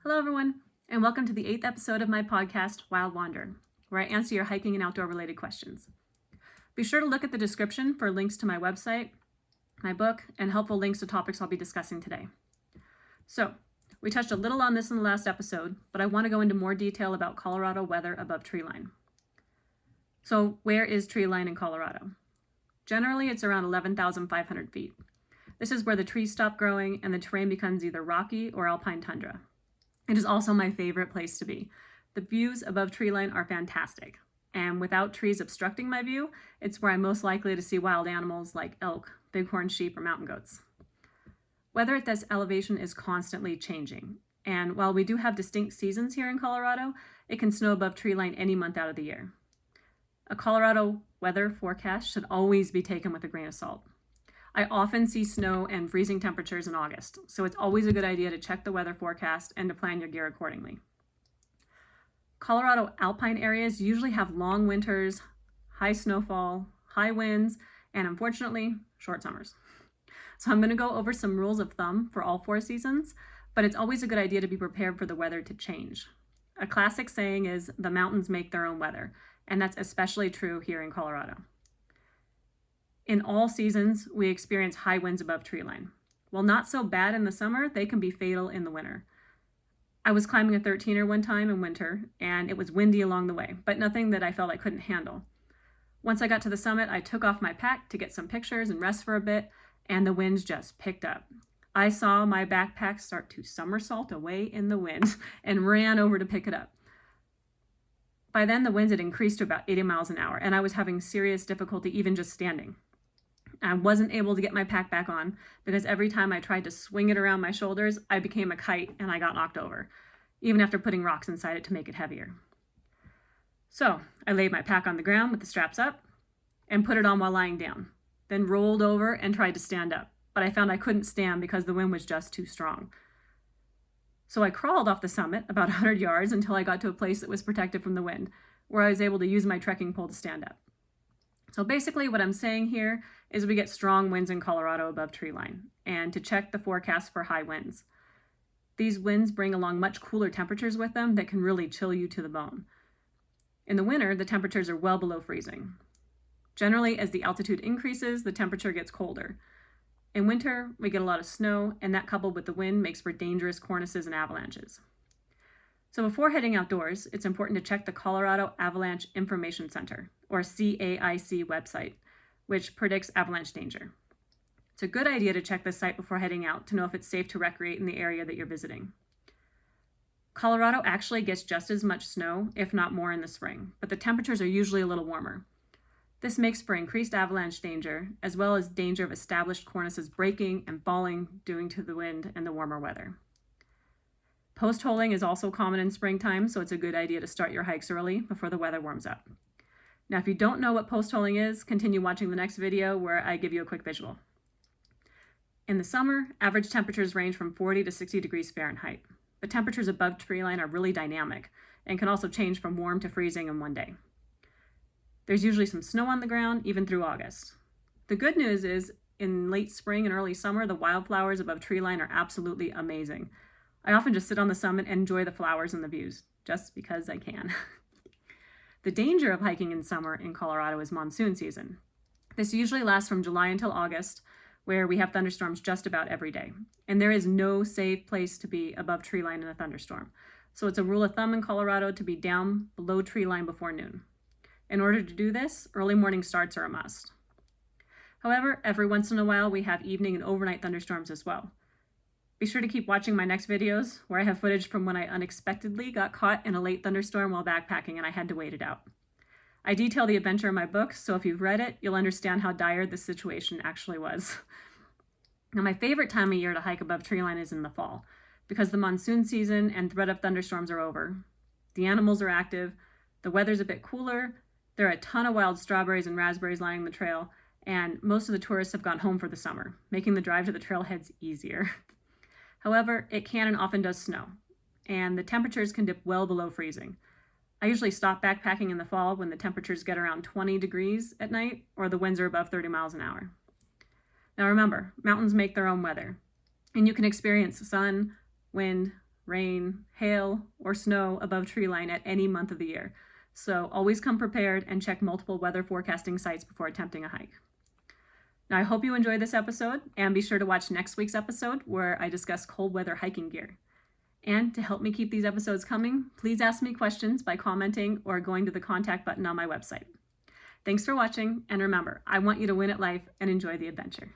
Hello everyone, and welcome to the 8th episode of my podcast, Wild Wander, where I answer your hiking and outdoor related questions. Be sure to look at the description for links to my website, my book, and helpful links to topics I'll be discussing today. So, we touched a little on this in the last episode, but I want to go into more detail about Colorado weather above treeline. So, where is treeline in Colorado? Generally, it's around 11,500 feet. This is where the trees stop growing and the terrain becomes either rocky or alpine tundra. It is also my favorite place to be. The views above treeline are fantastic, and without trees obstructing my view, it's where I'm most likely to see wild animals like elk, bighorn sheep, or mountain goats. Weather at this elevation is constantly changing, and while we do have distinct seasons here in Colorado, it can snow above treeline any month out of the year. A Colorado weather forecast should always be taken with a grain of salt. I often see snow and freezing temperatures in August, so it's always a good idea to check the weather forecast and to plan your gear accordingly. Colorado alpine areas usually have long winters, high snowfall, high winds, and unfortunately, short summers. So I'm going to go over some rules of thumb for all 4 seasons, but it's always a good idea to be prepared for the weather to change. A classic saying is, the mountains make their own weather, and that's especially true here in Colorado. In all seasons, we experience high winds above treeline. While not so bad in the summer, they can be fatal in the winter. I was climbing a 13er one time in winter, and it was windy along the way, but nothing that I felt I couldn't handle. Once I got to the summit, I took off my pack to get some pictures and rest for a bit, and the winds just picked up. I saw my backpack start to somersault away in the wind and ran over to pick it up. By then, the winds had increased to about 80 miles an hour, and I was having serious difficulty even just standing. I wasn't able to get my pack back on because every time I tried to swing it around my shoulders, I became a kite and I got knocked over, even after putting rocks inside it to make it heavier. So I laid my pack on the ground with the straps up and put it on while lying down, then rolled over and tried to stand up, but I found I couldn't stand because the wind was just too strong. So I crawled off the summit about 100 yards until I got to a place that was protected from the wind, where I was able to use my trekking pole to stand up. So basically what I'm saying here is we get strong winds in Colorado above treeline, and to check the forecast for high winds. These winds bring along much cooler temperatures with them that can really chill you to the bone. In the winter, the temperatures are well below freezing. Generally, as the altitude increases, the temperature gets colder. In winter, we get a lot of snow, and that coupled with the wind makes for dangerous cornices and avalanches. So before heading outdoors, it's important to check the Colorado Avalanche Information Center, or CAIC website, which predicts avalanche danger. It's a good idea to check this site before heading out to know if it's safe to recreate in the area that you're visiting. Colorado actually gets just as much snow, if not more, in the spring, but the temperatures are usually a little warmer. This makes for increased avalanche danger, as well as danger of established cornices breaking and falling due to the wind and the warmer weather. Post-holing is also common in springtime, so it's a good idea to start your hikes early before the weather warms up. Now, if you don't know what post-holing is, continue watching the next video where I give you a quick visual. In the summer, average temperatures range from 40 to 60 degrees Fahrenheit, but temperatures above treeline are really dynamic and can also change from warm to freezing in one day. There's usually some snow on the ground, even through August. The good news is, in late spring and early summer, the wildflowers above treeline are absolutely amazing. I often just sit on the summit and enjoy the flowers and the views, just because I can. The danger of hiking in summer in Colorado is monsoon season. This usually lasts from July until August, where we have thunderstorms just about every day. And there is no safe place to be above treeline in a thunderstorm. So it's a rule of thumb in Colorado to be down below treeline before noon. In order to do this, early morning starts are a must. However, every once in a while we have evening and overnight thunderstorms as well. Be sure to keep watching my next videos where I have footage from when I unexpectedly got caught in a late thunderstorm while backpacking and I had to wait it out. I detail the adventure in my book, so if you've read it, you'll understand how dire the situation actually was. Now, my favorite time of year to hike above treeline is in the fall, because the monsoon season and threat of thunderstorms are over. The animals are active, the weather's a bit cooler, there are a ton of wild strawberries and raspberries lining the trail, and most of the tourists have gone home for the summer, making the drive to the trailheads easier. However, it can and often does snow, and the temperatures can dip well below freezing. I usually stop backpacking in the fall when the temperatures get around 20 degrees at night or the winds are above 30 miles an hour. Now remember, mountains make their own weather, and you can experience sun, wind, rain, hail, or snow above treeline at any month of the year. So always come prepared and check multiple weather forecasting sites before attempting a hike. Now, I hope you enjoyed this episode, and be sure to watch next week's episode where I discuss cold weather hiking gear. And to help me keep these episodes coming, please ask me questions by commenting or going to the contact button on my website. Thanks for watching, and remember, I want you to win at life and enjoy the adventure.